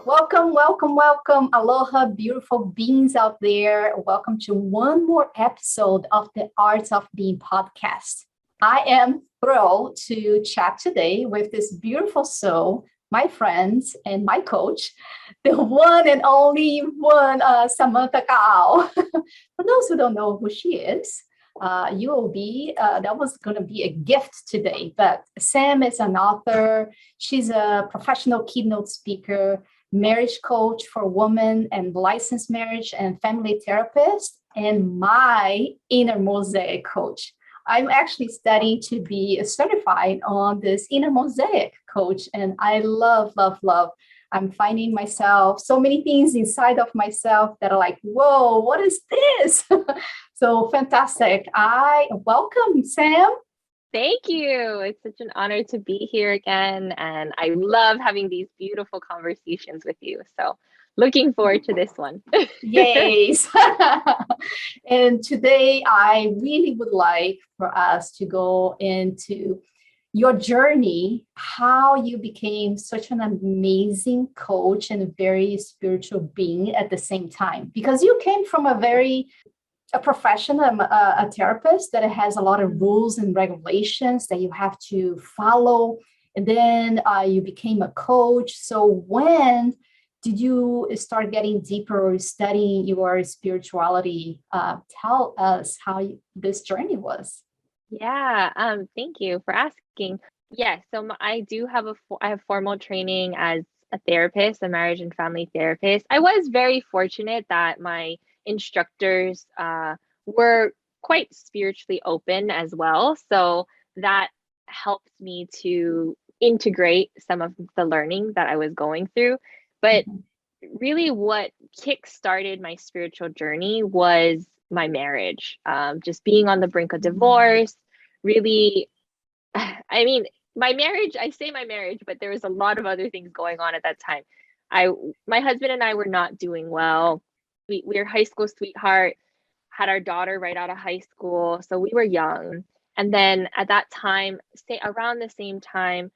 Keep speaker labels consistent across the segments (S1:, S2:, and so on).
S1: Welcome, welcome, welcome. Aloha, beautiful beings out there. Welcome to one more episode of the Art of Being podcast. I am thrilled to chat today with this beautiful soul, my friends, and my coach, the one and only one, Samantha Kao. For those who don't know who she is, you will be, that was going to be a gift today. But Sam is an author. She's a professional keynote speaker, marriage coach for women, and licensed marriage and family therapist, and my inner Mosaic coach. I'm actually studying to be certified on this inner Mosaic coach, and I love, love, love. I'm finding myself so many things inside of myself that are like, whoa, what is this? So fantastic. I welcome Sam.
S2: Thank you. It's such an honor to be here again. And I love having these beautiful conversations with you. So looking forward to this one.
S1: Yes. And today I really would like for us to go into your journey, how you became such an amazing coach and a very spiritual being at the same time, because you came from a profession, a therapist that has a lot of rules and regulations that you have to follow. And then you became a coach. So when did you start getting deeper or studying your spirituality? Tell us how this journey was.
S2: Yeah, thank you for asking. Yes, so I do have I have formal training as a therapist, a marriage and family therapist. I was very fortunate that my instructors were quite spiritually open as well. So that helped me to integrate some of the learning that I was going through. But really, what kick-started my spiritual journey was my marriage. Just being on the brink of divorce, really, I mean, my marriage, I say my marriage, but there was a lot of other things going on at that time. My husband and I were not doing well. We were high school sweetheart, had our daughter right out of high school, so we were young. And then at that time, say around the same time,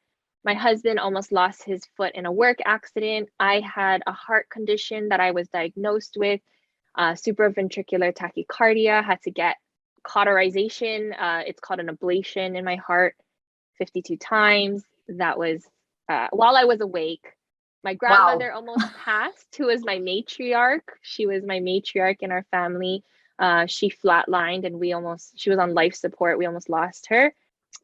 S2: my husband almost lost his foot in a work accident. I had a heart condition that I was diagnosed with, supraventricular tachycardia, had to get cauterization. It's called an ablation in my heart 52 times. That was while I was awake. My grandmother
S1: Wow.
S2: almost passed, who was my matriarch. She was my matriarch in our family. She flatlined and she was on life support. We almost lost her.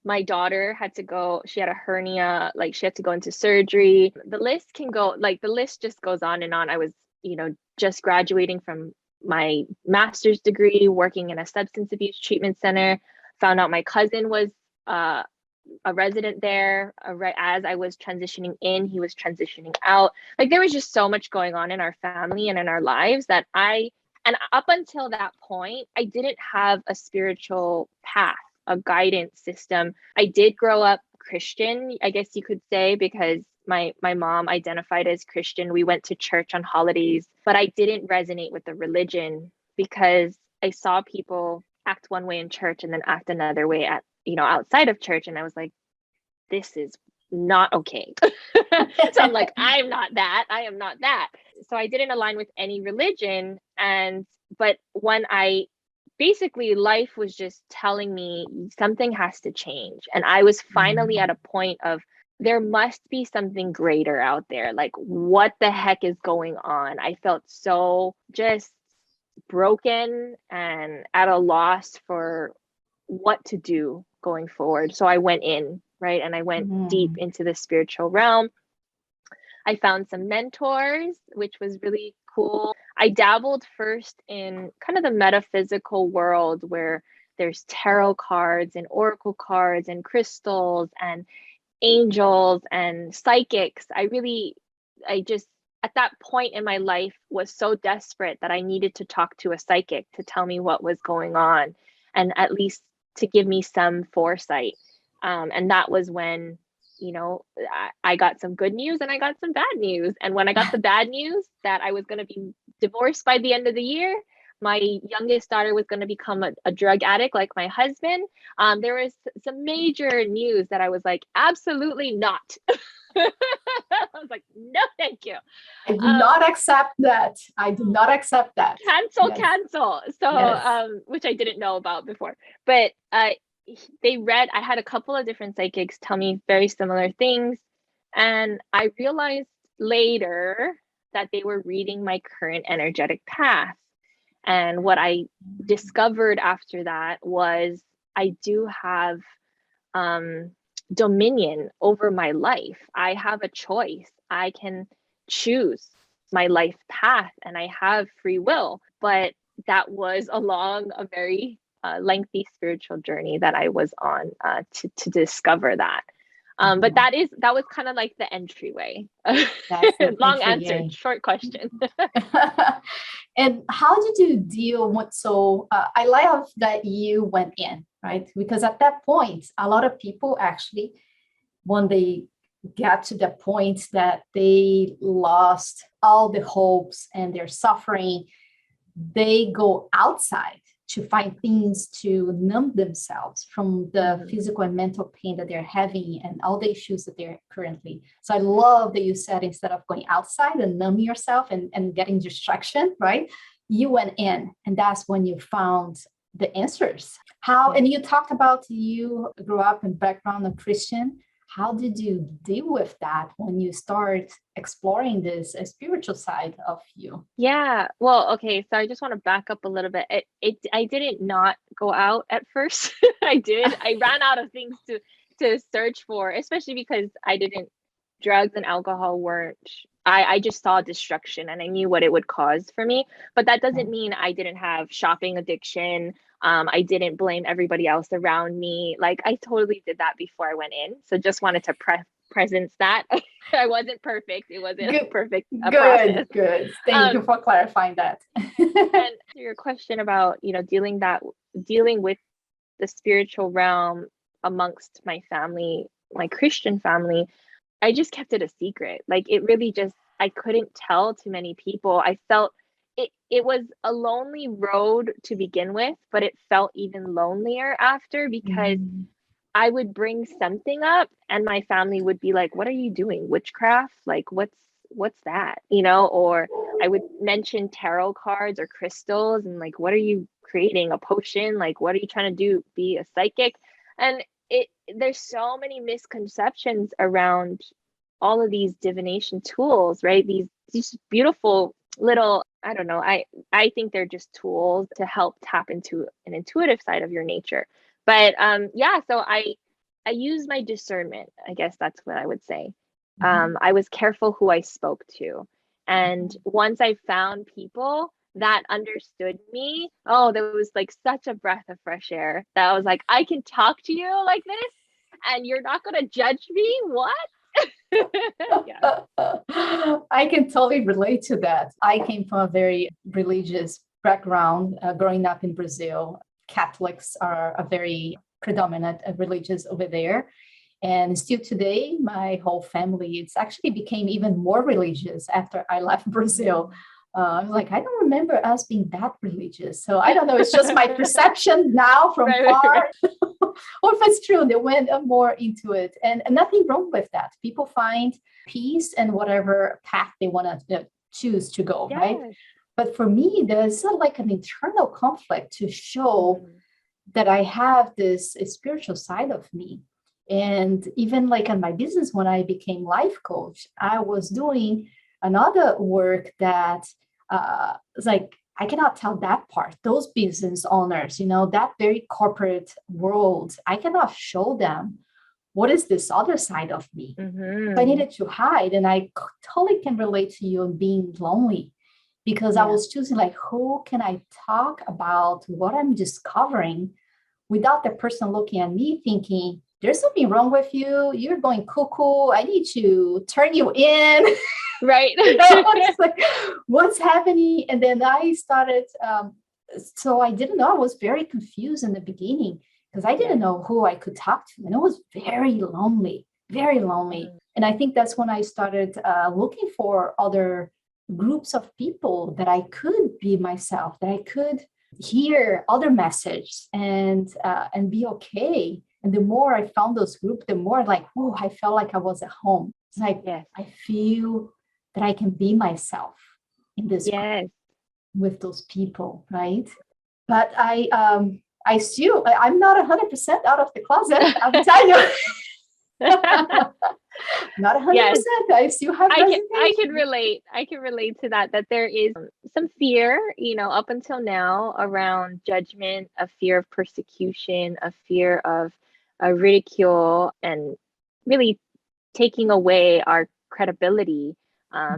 S2: My daughter had to go, she had a hernia, like she had to go into surgery. The list can go, like the list just goes on and on. I was, just graduating from my master's degree, working in a substance abuse treatment center, found out my cousin was a resident there. As I was transitioning in, he was transitioning out. Like there was just so much going on in our family and in our lives that and up until that point, I didn't have a spiritual path, a guidance system. I did grow up Christian, I guess you could say, because my mom identified as Christian. We went to church on holidays, but I didn't resonate with the religion because I saw people act one way in church and then act another way outside of church. And I was like, this is not okay. So I'm like, I'm not that. I am not that. So I didn't align with any religion. But when basically life was just telling me something has to change. And I was finally at a point of, there must be something greater out there. Like, what the heck is going on? I felt so just broken and at a loss for what to do going forward. So I went in, right? And I went deep into the spiritual realm. I found some mentors, which was really cool. I dabbled first in kind of the metaphysical world where there's tarot cards and oracle cards and crystals and angels and psychics. I just, at that point in my life, was so desperate that I needed to talk to a psychic to tell me what was going on and at least to give me some foresight. And that was when, I got some good news and I got some bad news. And when I got the bad news that I was going to be divorced by the end of the year, my youngest daughter was going to become a drug addict like my husband, there was some major news that I was like, absolutely not. I was like, no, thank you.
S1: I do not accept that. I do not accept that.
S2: Cancel. So, which I didn't know about before. But I had a couple of different psychics tell me very similar things. And I realized later that they were reading my current energetic path. And what I discovered after that was I do have dominion over my life. I have a choice. I can choose my life path and I have free will. But that was along a very lengthy spiritual journey that I was on to discover that. But that was kind of like the entryway. Long answer, short question.
S1: And how did you deal with, I love that you went in, right? Because at that point, a lot of people actually, when they get to the point that they lost all the hopes and they're suffering, they go outside to find things to numb themselves from the physical and mental pain that they're having and all the issues that they're currently. So I love that you said, instead of going outside and numbing yourself and getting distraction, right? You went in, and that's when you found the answers. And you talked about you grew up in background of Christian. How did you deal with that when you start exploring this spiritual side of you?
S2: Yeah, well, okay. So I just want to back up a little bit. I didn't not go out at first. I ran out of things to search for, especially because drugs and alcohol weren't, I just saw destruction and I knew what it would cause for me. But that doesn't mean I didn't have shopping addiction. I didn't blame everybody else around me. Like, I totally did that before I went in. So just wanted to presence that. I wasn't perfect. It wasn't a perfect process.
S1: Good. Thank you for clarifying that.
S2: And your question about, dealing with the spiritual realm amongst my family, my Christian family, I just kept it a secret. Like, it really I couldn't tell too many people. I felt it was a lonely road to begin with, but it felt even lonelier after, because I would bring something up and my family would be like, what are you doing? Witchcraft? Like, what's that? Or I would mention tarot cards or crystals and like, what are you creating? A potion? Like, what are you trying to do? Be a psychic? And there's so many misconceptions around all of these divination tools, right? These beautiful little, I don't know, I think they're just tools to help tap into an intuitive side of your nature. But so I use my discernment. I guess that's what I would say. I was careful who I spoke to. And once I found people that understood me, there was like such a breath of fresh air that I was like, I can talk to you like this and you're not going to judge me? What?
S1: Yeah. I can totally relate to that. I came from a very religious background growing up in Brazil. Catholics are a very predominant religious over there. And still today, my whole family, it's actually became even more religious after I left Brazil. I'm like, I don't remember us being that religious. So I don't know. It's just my perception now from far. Or if it's true, they went more into it. And nothing wrong with that. People find peace in whatever path they want to choose to go, right? But for me, there's like an internal conflict to show that I have this spiritual side of me. And even like in my business, when I became life coach, I was doing another work that was like, I cannot tell that part, those business owners, that very corporate world, I cannot show them what is this other side of me. So I needed to hide. And I totally can relate to you in being lonely, because I was choosing like, who can I talk about what I'm discovering without the person looking at me thinking, there's something wrong with you. You're going cuckoo. I need to turn you in.
S2: Right.
S1: It's like, what's happening? And then I started, so I didn't know. I was very confused in the beginning because I didn't know who I could talk to. And it was very lonely, very lonely. And I think that's when I started looking for other groups of people that I could be myself, that I could hear other messages and be okay. And the more I found those groups, the more like, oh, I felt like I was at home. It's like,
S2: Yes.
S1: I feel that I can be myself in this
S2: Yes.
S1: with those people, right? But I'm not 100% out of the closet. I'm telling you. Not 100%.
S2: Yes.
S1: I still have
S2: I can relate. I can relate to that there is some fear, up until now around judgment, a fear of persecution, a fear of ridicule, and really taking away our credibility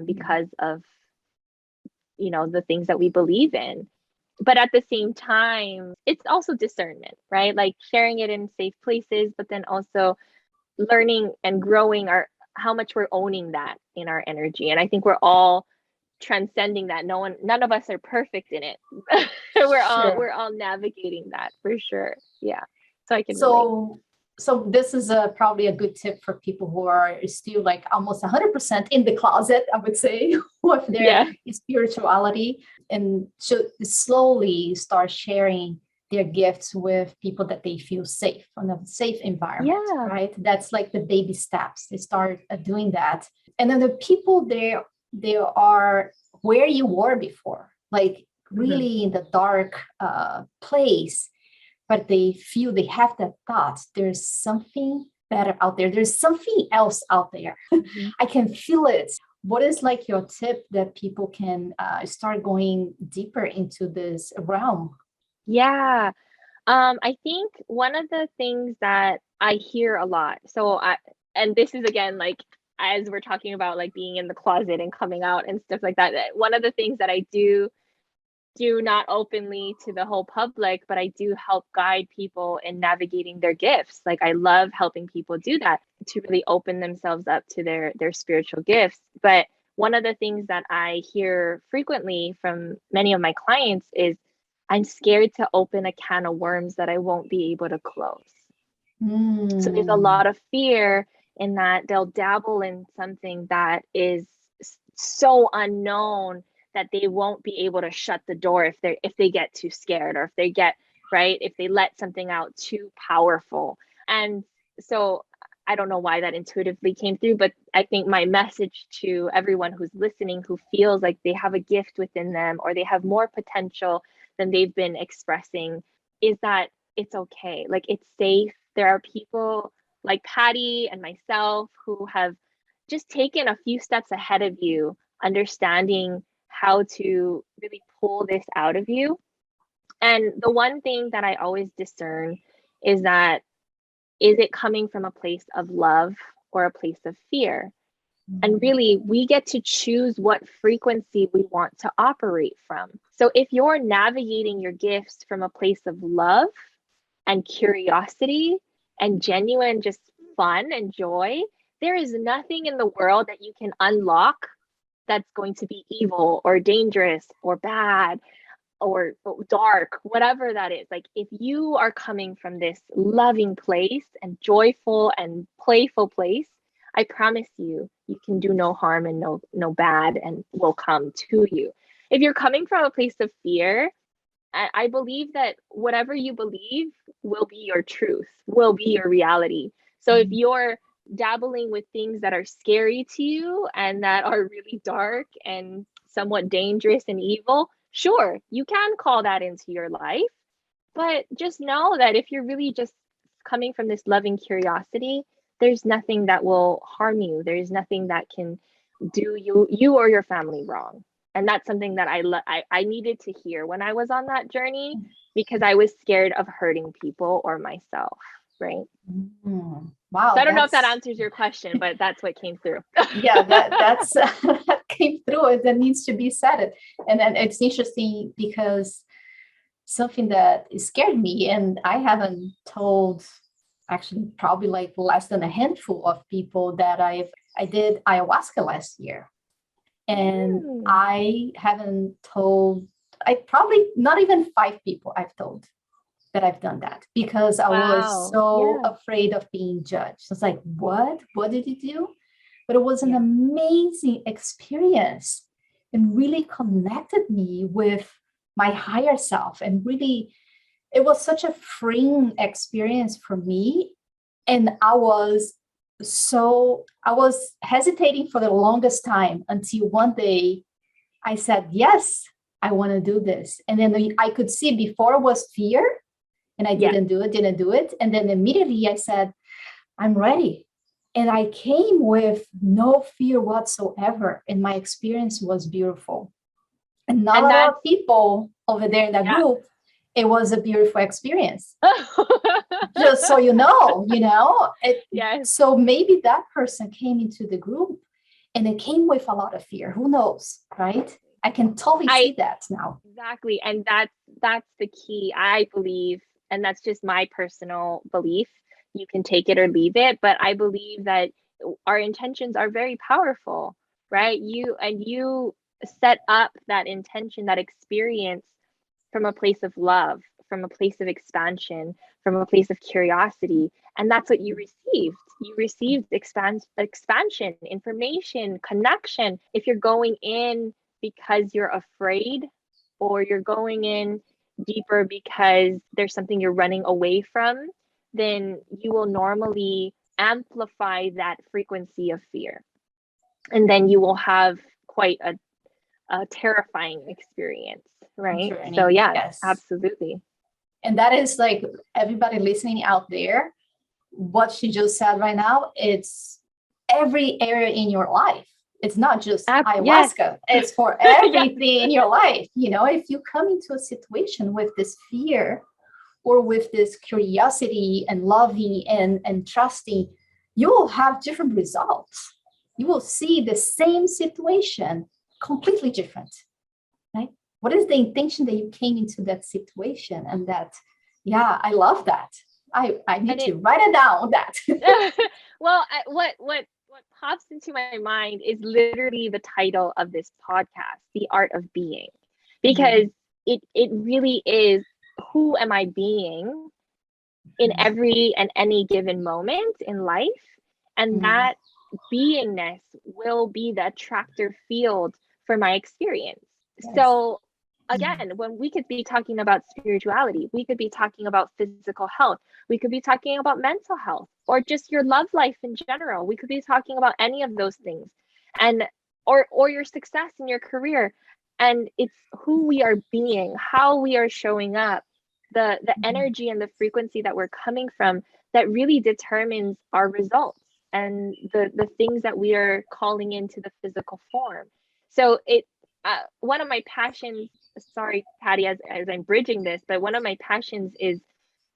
S2: because of the things that we believe in. But at the same time, it's also discernment, right? Like sharing it in safe places, but then also learning and growing how much we're owning that in our energy. And I think we're all transcending that. None of us are perfect in it. We're all navigating that for sure. Yeah. So I can relate.
S1: So this is probably a good tip for people who are still like almost 100% in the closet, I would say, with their spirituality, and should slowly start sharing their gifts with people that they feel safe, in a safe environment, right? That's like the baby steps. They start doing that. And then the people there, they are where you were before, like really in the dark place, but they feel they have that thought. There's something better out there. There's something else out there. I can feel it. What is like your tip that people can start going deeper into this realm?
S2: Yeah. I think one of the things that I hear a lot, and this is again, like, as we're talking about like being in the closet and coming out and stuff like that, one of the things that I do not openly to the whole public, but I do help guide people in navigating their gifts. Like I love helping people do that, to really open themselves up to their spiritual gifts. But one of the things that I hear frequently from many of my clients is, I'm scared to open a can of worms that I won't be able to close. So there's a lot of fear in that they'll dabble in something that is so unknown that they won't be able to shut the door if they get too scared, or if they let something out too powerful. And so I don't know why that intuitively came through, but I think my message to everyone who's listening, who feels like they have a gift within them or they have more potential than they've been expressing, is that it's okay. Like it's safe. There are people like Patty and myself who have just taken a few steps ahead of you, understanding how to really pull this out of you. And the one thing that I always discern is that, is it coming from a place of love or a place of fear? And really, we get to choose what frequency we want to operate from. So if you're navigating your gifts from a place of love and curiosity and genuine just fun and joy, there is nothing in the world that you can unlock that's going to be evil or dangerous or bad or dark, whatever that is. Like if you are coming from this loving place and joyful and playful place, I promise you, you can do no harm and no bad and will come to you. If you're coming from a place of fear, I believe that whatever you believe will be your truth, will be your reality. So if you're dabbling with things that are scary to you and that are really dark and somewhat dangerous and evil, sure, you can call that into your life. But just know that if you're really just coming from this loving curiosity, there's nothing that will harm you. There's nothing that can do you or your family wrong. And that's something that I needed to hear when I was on that journey, because I was scared of hurting people or myself, right?
S1: Wow.
S2: So I don't know if that answers your question, but that's what came through.
S1: Yeah, that's that came through. That needs to be said. And then it's interesting because something that scared me, and I haven't told, actually probably like less than a handful of people, that I did ayahuasca last year. And I haven't told, I probably not even 5 people I've told that I've done that, because I was so afraid of being judged. It's like, what did you do? But it was an amazing experience, and really connected me with my higher self. And really, it was such a freeing experience for me. And I was hesitating for the longest time until one day I said, yes, I want to do this. And then I could see before was fear, and I didn't do it. And then immediately I said, I'm ready. And I came with no fear whatsoever. And my experience was beautiful. And not a lot of people over there in that group, it was a beautiful experience. Just so you know. So maybe that person came into the group and it came with a lot of fear. Who knows, right? I can totally see that now.
S2: Exactly. And that's the key, I believe. And that's just my personal belief. You can take it or leave it. But I believe that our intentions are very powerful, right? You set up that intention, that experience from a place of love, from a place of expansion, from a place of curiosity. And that's what you received. You received expansion, information, connection. If you're going in because you're afraid, or you're going in deeper because there's something you're running away from, then you will normally amplify that frequency of fear. And then you will have quite a terrifying experience, right?
S1: Journey.
S2: So
S1: yes,
S2: absolutely.
S1: And that is like everybody listening out there, what she just said right now, it's every area in your life. It's not just ayahuasca. It's for everything in your life. If you come into a situation with this fear or with this curiosity and loving and trusting, you will have different results. You will see the same situation completely different, right? What is the intention that you came into that situation? And that, I love that. I need to write it down. That.
S2: Well, what pops into my mind is literally the title of this podcast, The Art of Being, because it really is, who am I being in every and any given moment in life? And that beingness will be the attractor field for my experience. Yes. So again, when we could be talking about spirituality, we could be talking about physical health, we could be talking about mental health, or just your love life in general. We could be talking about any of those things, and or your success in your career. And it's who we are being, how we are showing up, the energy and the frequency that we're coming from, that really determines our results and the things that we are calling into the physical form. So one of my passions, sorry, Patty, as I'm bridging this, but one of my passions is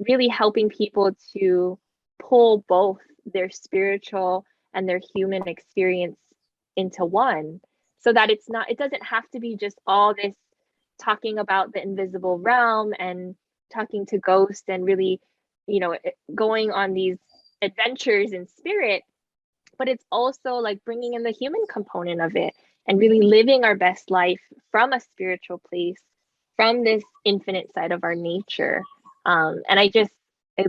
S2: really helping people to pull both their spiritual and their human experience into one, so that it doesn't have to be just all this talking about the invisible realm and talking to ghosts and really, going on these adventures in spirit, but it's also like bringing in the human component of it and really living our best life from a spiritual place, from this infinite side of our nature. And I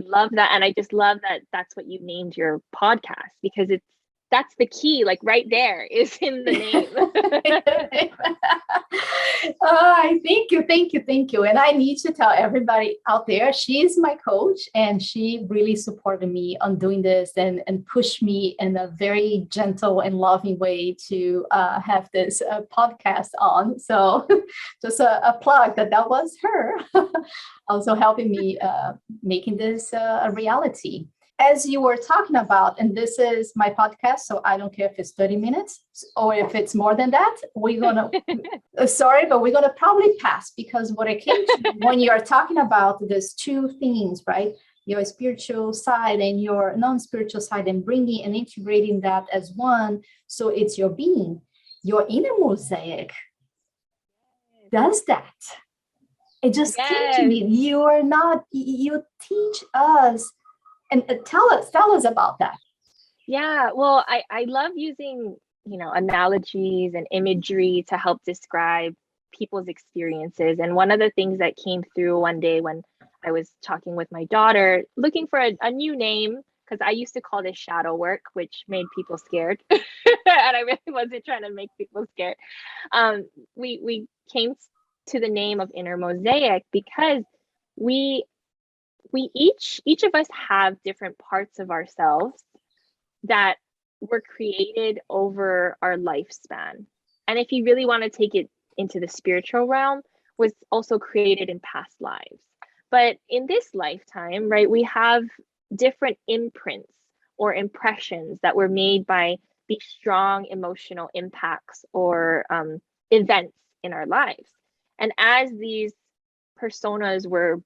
S2: love that. And I just love that that's what you named your podcast, because that's the key, like right there is in the name.
S1: Thank you. And I need to tell everybody out there, she's my coach, and she really supported me on doing this and pushed me in a very gentle and loving way to have this podcast on. So just a plug that was her also helping me making this a reality. As you were talking about, and this is my podcast, so I don't care if it's 30 minutes or if it's more than that, we're going to, sorry, but we're going to probably pass, because what I came to when you're talking about these two things, right? Your spiritual side and your non-spiritual side, and bringing and integrating that as one. So it's your being, your inner mosaic does that. It just came to me. You teach us. And tell us about that.
S2: Yeah, well, I love using, analogies and imagery to help describe people's experiences. And one of the things that came through one day when I was talking with my daughter, looking for a new name because I used to call this shadow work, which made people scared. And I really wasn't trying to make people scared. We came to the name of inner mosaic because we each of us have different parts of ourselves that were created over our lifespan. And if you really want to take it into the spiritual realm, was also created in past lives. But in this lifetime, right, we have different imprints or impressions that were made by these strong emotional impacts or events in our lives. And as these personas were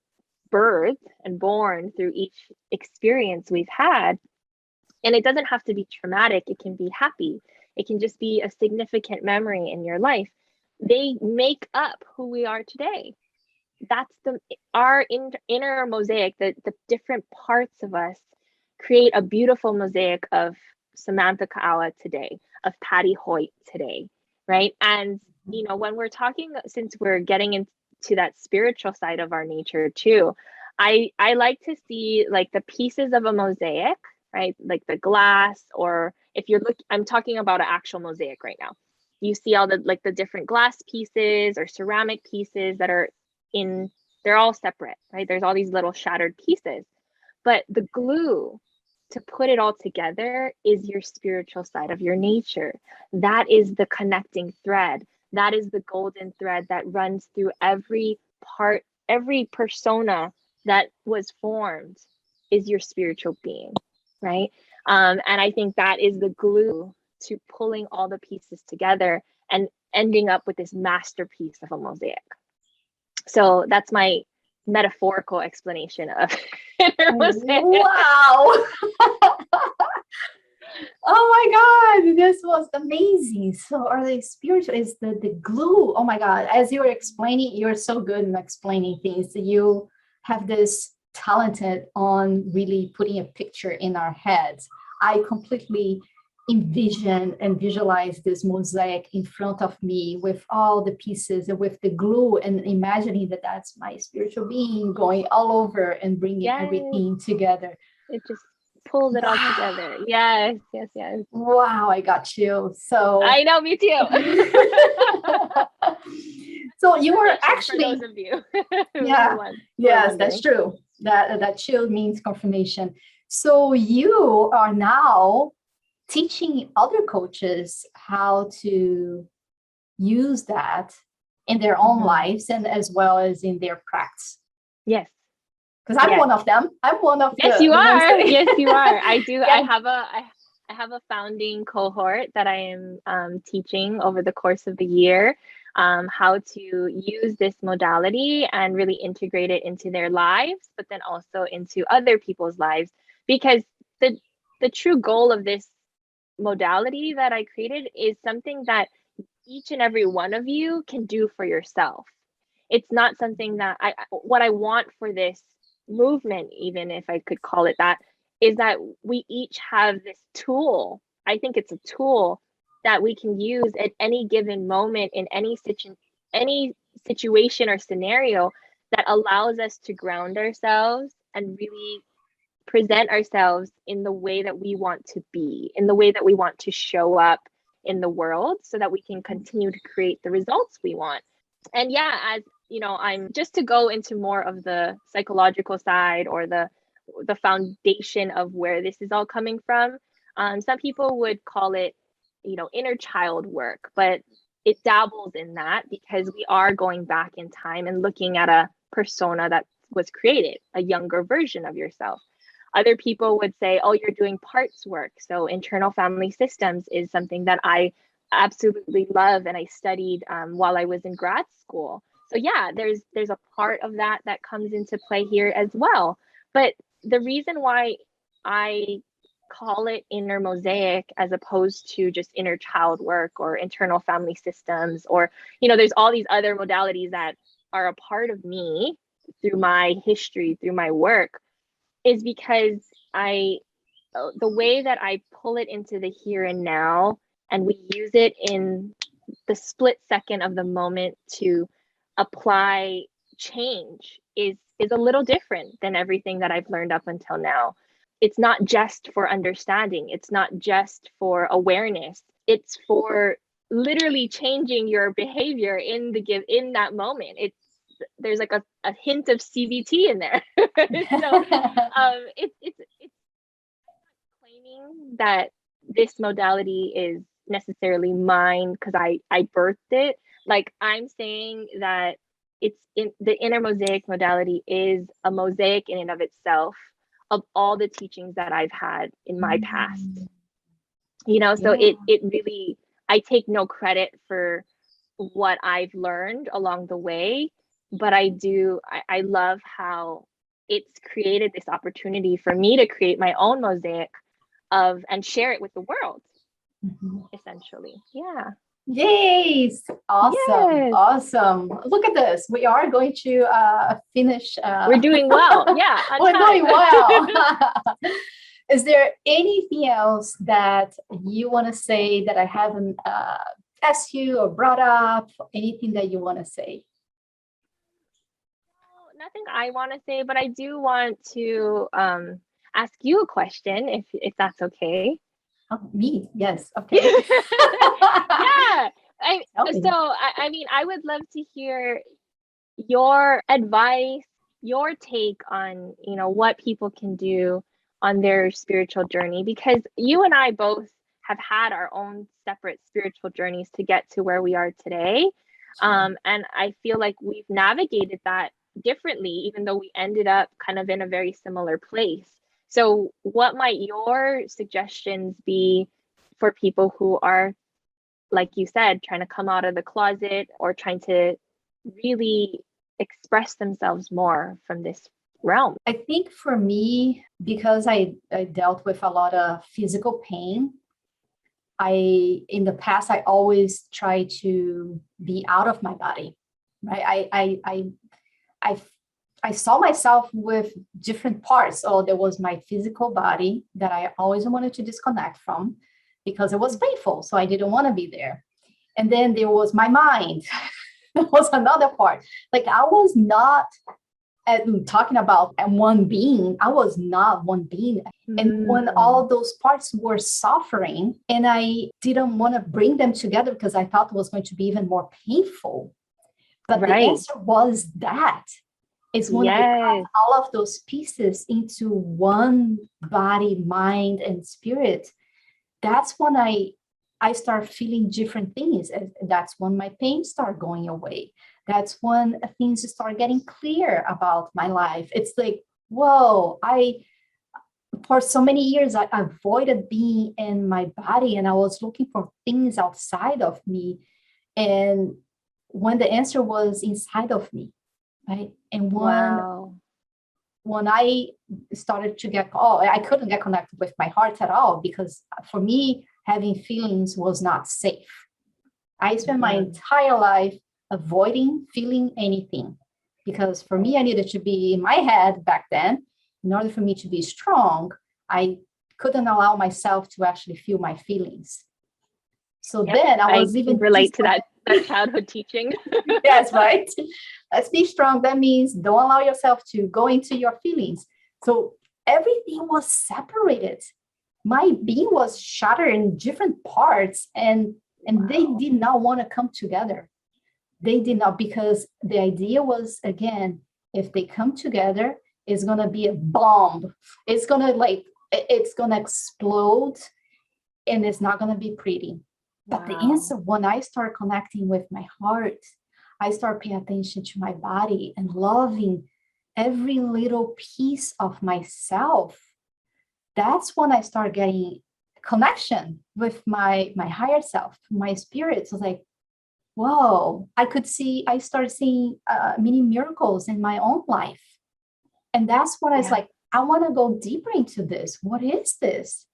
S2: birthed and born through each experience we've had, and it doesn't have to be traumatic, it can be happy, it can just be a significant memory in your life, they make up who we are today. That's our inner mosaic, the different parts of us create a beautiful mosaic of Samantha KAAUA today, of Patty Hoyt today, right? And when we're talking, since we're getting into that spiritual side of our nature too, I like to see like the pieces of a mosaic, right? Like the glass, or if you're I'm talking about an actual mosaic right now. You see all the different glass pieces or ceramic pieces that are they're all separate, right? There's all these little shattered pieces, but the glue to put it all together is your spiritual side of your nature. That is the connecting thread. That is the golden thread that runs through every part, every persona that was formed is your spiritual being, right? And I think that is the glue to pulling all the pieces together and ending up with this masterpiece of a mosaic. So that's my metaphorical explanation of inner mosaic.
S1: Wow. Oh my God, this was amazing. So are they spiritual? Is the glue? Oh my God, as you were explaining, you're so good in explaining things. You have this talented on really putting a picture in our heads. I completely envision and visualize this mosaic in front of me with all the pieces and with the glue, and imagining that that's my spiritual being going all over and bringing everything together.
S2: It just pulls it all together. Yes.
S1: Wow, I got you. So
S2: I know, me too.
S1: So you were actually,
S2: for those of you.
S1: Yes, that's true. That chill means confirmation. So you are now teaching other coaches how to use that in their own lives and as well as in their practice.
S2: Yes.
S1: Because I'm one of them. I'm one of
S2: Yes, you are. Yes, you are. I do. I have a founding cohort that I am teaching over the course of the year, how to use this modality and really integrate it into their lives, but then also into other people's lives. Because the true goal of this modality that I created is something that each and every one of you can do for yourself. It's not something that what I want for this movement, even if I could call it that, is that we each have this tool. I think it's a tool that we can use at any given moment in any situation or scenario that allows us to ground ourselves and really present ourselves in the way that we want to be, in the way that we want to show up in the world, so that we can continue to create the results we want. And as I'm just to go into more of the psychological side or the foundation of where this is all coming from. Some people would call it, inner child work, but it dabbles in that because we are going back in time and looking at a persona that was created, a younger version of yourself. Other people would say, oh, you're doing parts work. So internal family systems is something that I absolutely love and I studied while I was in grad school. So there's a part of that comes into play here as well. But the reason why I call it inner mosaic as opposed to just inner child work or internal family systems, or there's all these other modalities that are a part of me through my history, through my work, is because the way that I pull it into the here and now, and we use it in the split second of the moment to apply change, is a little different than everything that I've learned up until now. it's not just for understanding. It's not just for awareness. It's for literally changing your behavior in that moment. There's like a hint of CBT in there. So it's claiming that this modality is necessarily mine because I birthed it. Like, I'm saying that it's in the inner mosaic modality is a mosaic in and of itself of all the teachings that I've had in my past. So it really, I take no credit for what I've learned along the way, but I love how it's created this opportunity for me to create my own mosaic and share it with the world, essentially. Yeah.
S1: Yes. Awesome.
S2: Yes.
S1: Awesome. Look at this. We are going to finish.
S2: We're doing well. Yeah.
S1: We're doing well. Is there anything else that you want to say that I haven't asked you or brought up? Anything that you want to say?
S2: Nothing I want to say, but I do want to ask you a question, if that's okay.
S1: Oh, me? Yes. Okay.
S2: Yeah. I mean, I would love to hear your advice, your take on, what people can do on their spiritual journey, because you and I both have had our own separate spiritual journeys to get to where we are today. And I feel like we've navigated that differently, even though we ended up kind of in a very similar place. So what might your suggestions be for people who are, like you said, trying to come out of the closet or trying to really express themselves more from this realm?
S1: I think for me, because I dealt with a lot of physical pain, in the past, I always try to be out of my body, right? I saw myself with different parts. So there was my physical body that I always wanted to disconnect from because it was painful. So I didn't want to be there. And then there was my mind. That was another part. Like, I was not talking about one being. I was not one being. And when all those parts were suffering, and I didn't want to bring them together because I thought it was going to be even more painful. But the answer was that. It's when I cut all of those pieces into one body, mind, and spirit. That's when I start feeling different things. And that's when my pain start going away. That's when things start getting clear about my life. It's like, whoa, for so many years, I avoided being in my body, and I was looking for things outside of me. And when the answer was inside of me, right? And when I started to I couldn't get connected with my heart at all, because for me, having feelings was not safe. I spent my entire life avoiding feeling anything, because for me, I needed to be in my head back then. In order for me to be strong, I couldn't allow myself to actually feel my feelings. So then I was even
S2: relate to that childhood teaching.
S1: Yes, right. Let's be strong. That means don't allow yourself to go into your feelings. So everything was separated. My being was shattered in different parts, and they did not want to come together. They did not, because the idea was, again, if they come together, it's going to be a bomb. It's going to explode, and it's not going to be pretty. But the answer, when I start connecting with my heart, I start paying attention to my body and loving every little piece of myself. That's when I start getting connection with my higher self, my spirit. So it's like, whoa, I started seeing many miracles in my own life. And that's when I was like, I want to go deeper into this. What is this?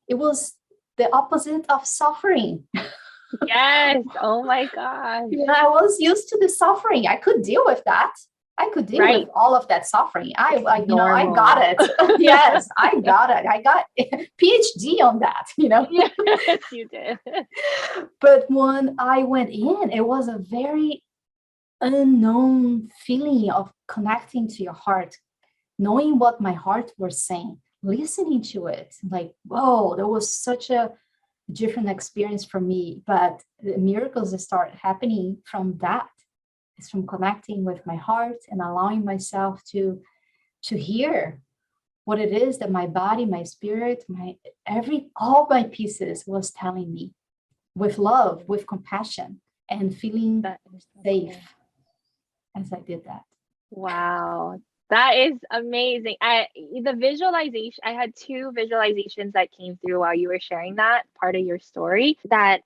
S1: It was the opposite of suffering.
S2: Yes. Oh my gosh.
S1: I was used to the suffering. I could deal with that. I could deal with all of that suffering. I got it. Yes, I got it. I got PhD on that,
S2: Yes, you did.
S1: But when I went in, it was a very unknown feeling of connecting to your heart, knowing what my heart was saying. listening to it, like, whoa, that was such a different experience for me. But the miracles that start happening from that is from connecting with my heart and allowing myself to hear what it is that my body, my spirit, all my pieces was telling me, with love, with compassion, and feeling
S2: That is so
S1: safe
S2: cool.
S1: as I did that.
S2: Wow. That is amazing. The visualization, I had two visualizations that came through while you were sharing that part of your story, that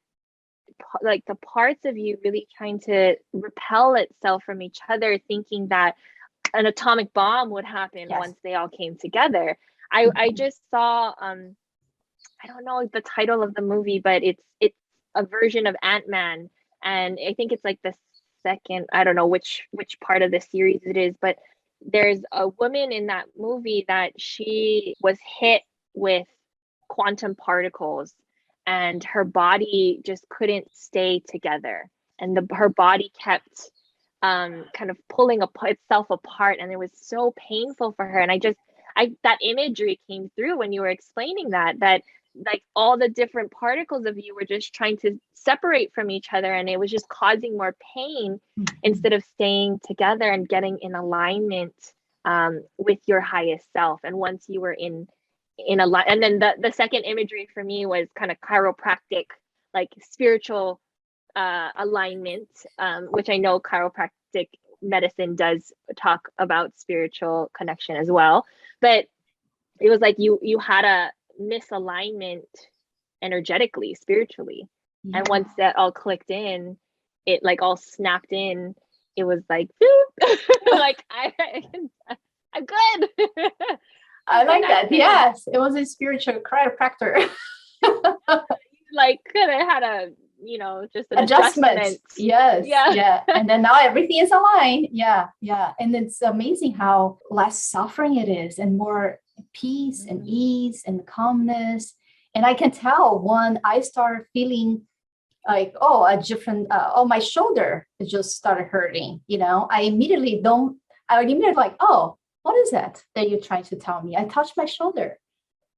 S2: like the parts of you really trying to repel itself from each other, thinking that an atomic bomb would happen
S1: Yes.
S2: once they all came together. I just saw I don't know the title of the movie, but it's a version of Ant-Man, and I think it's like the second, I don't know which part of the series it is, but there's a woman in that movie that she was hit with quantum particles, and her body just couldn't stay together, and her body kept kind of pulling itself apart, and it was so painful for her. And I that imagery came through when you were explaining that like all the different particles of you were just trying to separate from each other, and it was just causing more pain instead of staying together and getting in alignment with your highest self. And once you were in a line, and then the second imagery for me was kind of chiropractic, like spiritual alignment, which I know chiropractic medicine does talk about spiritual connection as well. But it was like you had a misalignment energetically, spiritually.
S1: Yeah.
S2: And once that all clicked in, it like all snapped in. It was like, like I'm good.
S1: I like that. Yes, it was a spiritual chiropractor.
S2: Like could have had a just an
S1: Adjustment. Yes.
S2: Yeah.
S1: Yeah. And then now everything is aligned. Yeah. Yeah. And it's amazing how less suffering it is and more peace and ease and calmness. And I can tell when I started feeling like, oh, a different, my shoulder just started hurting. I immediately like, oh, what is that you're trying to tell me? I touched my shoulder.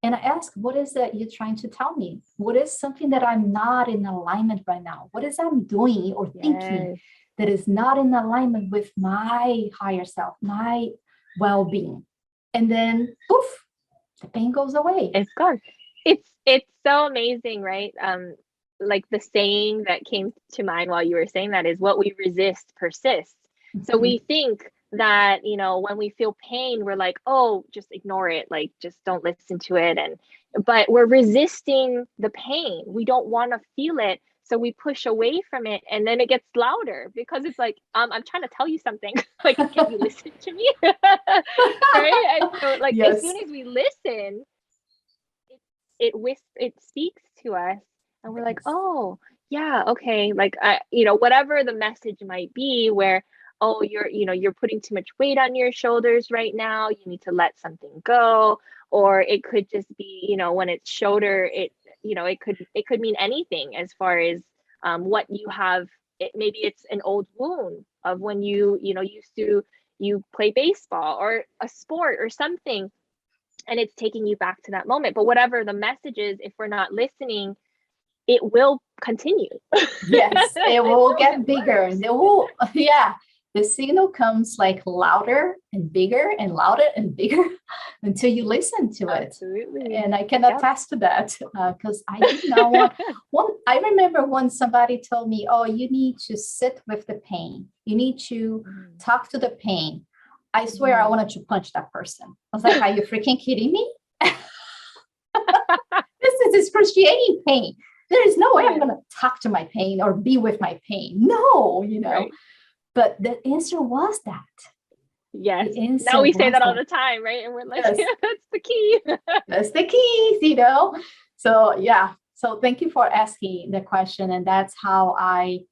S1: And I ask, what is that you're trying to tell me? What is something that I'm not in alignment right now? What is I'm doing or thinking that is not in alignment with my higher self, my well-being? And then poof, the pain goes away.
S2: It's gone. It's so amazing, right? Like the saying that came to mind while you were saying that is, what we resist persists. So we think that, when we feel pain, we're like, oh, just ignore it, like just don't listen to it. But we're resisting the pain. We don't want to feel it. So we push away from it, and then it gets louder because it's like, I'm trying to tell you something. Like, can you listen to me? Right? And so like
S1: Yes.
S2: as soon as we listen, it speaks to us, and we're like, oh yeah, okay, like whatever the message might be, where, oh, you're putting too much weight on your shoulders right now, you need to let something go. Or it could just be, when it's shoulder, it could mean anything as far as what you have. Maybe it's an old wound of when you play baseball or a sport or something, and it's taking you back to that moment. But whatever the message is, if we're not listening, it will continue.
S1: Yes, it will get bigger. Yeah, the signal comes like louder and bigger and louder and bigger until you listen to it.
S2: Absolutely.
S1: And I can attest to that because I did not I remember when somebody told me, oh, you need to sit with the pain. You need to talk to the pain. I swear I wanted to punch that person. I was like, are you freaking kidding me? This is excruciating pain. There is no way I'm going to talk to my pain or be with my pain. No, Right. But the answer was that.
S2: Yes. Now we say that all the time, right? And we're like, yes. Yeah, that's the key.
S1: That's the key, So, yeah. So thank you for asking the question. And that's how I,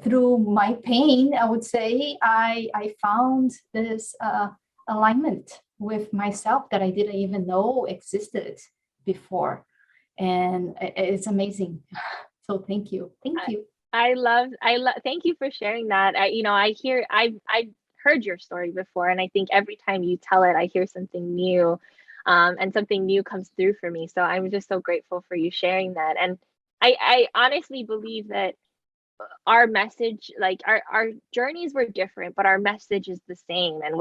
S1: through my pain, I would say I found this alignment with myself that I didn't even know existed before. And it's amazing. So thank you.
S2: Thank you for sharing that. I've heard your story before, and I think every time you tell it, I hear something new. and something new comes through for me. So I'm just so grateful for you sharing that. And I honestly believe that our message, like our journeys were different, but our message is the same. And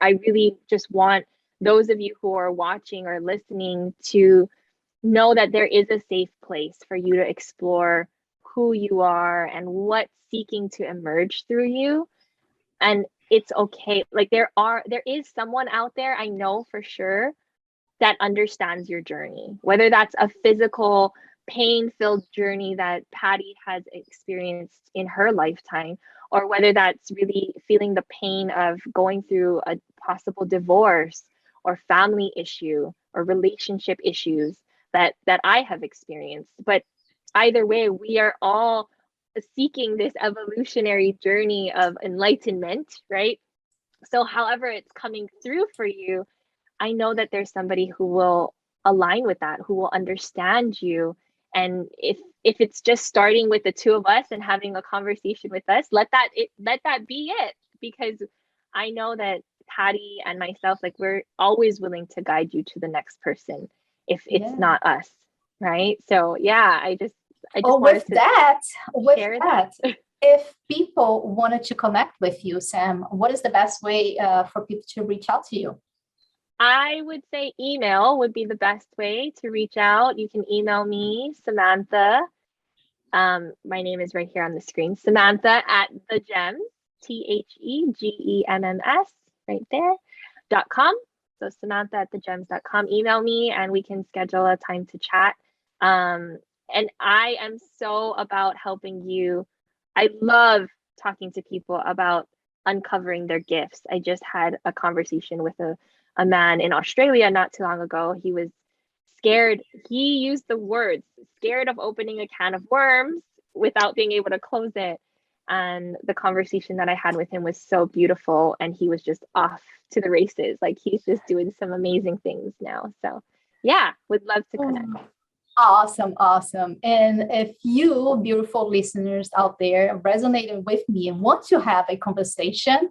S2: I really just want those of you who are watching or listening to know that there is a safe place for you to explore who you are and what's seeking to emerge through you. And it's okay. Like there is someone out there, I know for sure, that understands your journey, whether that's a physical pain-filled journey that Patty has experienced in her lifetime, or whether that's really feeling the pain of going through a possible divorce or family issue or relationship issues that I have experienced. But either way, we are all seeking this evolutionary journey of enlightenment, right? So however it's coming through for you, I know that there's somebody who will align with that, who will understand you. And if it's just starting with the two of us and having a conversation with us, let that be it. Because I know that Patty and myself, like we're always willing to guide you to the next person if it's not us, right? So yeah, I just
S1: with that,
S2: share
S1: if people wanted to connect with you, Sam, what is the best way for people to reach out to you?
S2: I would say email would be the best way to reach out. You can email me, Samantha. My name is right here on the screen, Samantha at the gems, THEGEMMS, right there, .com. So Samantha at thegems.com. Email me and we can schedule a time to chat. And I am so about helping you. I love talking to people about uncovering their gifts. I just had a conversation with a man in Australia not too long ago. He was scared. He used the words scared of opening a can of worms without being able to close it. And the conversation that I had with him was so beautiful. And he was just off to the races. Like he's just doing some amazing things now. So yeah, would love to connect.
S1: Awesome. And if you beautiful listeners out there resonated with me and want to have a conversation,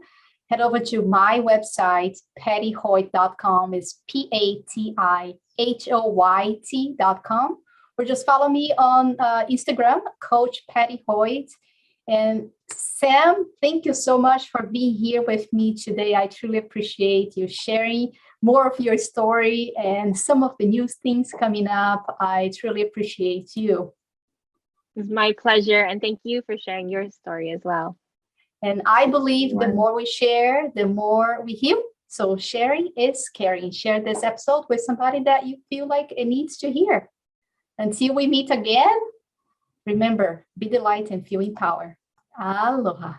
S1: head over to my website, pattyhoyt.com. It's PATIHOYT.com. Or just follow me on Instagram, Coach Patty Hoyt. And Sam, thank you so much for being here with me today. I truly appreciate you sharing more of your story and some of the new things coming up. I truly appreciate you.
S2: It's my pleasure. And thank you for sharing your story as well.
S1: And I believe the more we share, the more we heal. So sharing is caring. Share this episode with somebody that you feel like it needs to hear. Until we meet again, remember, be the light and feel empowered. Aloha.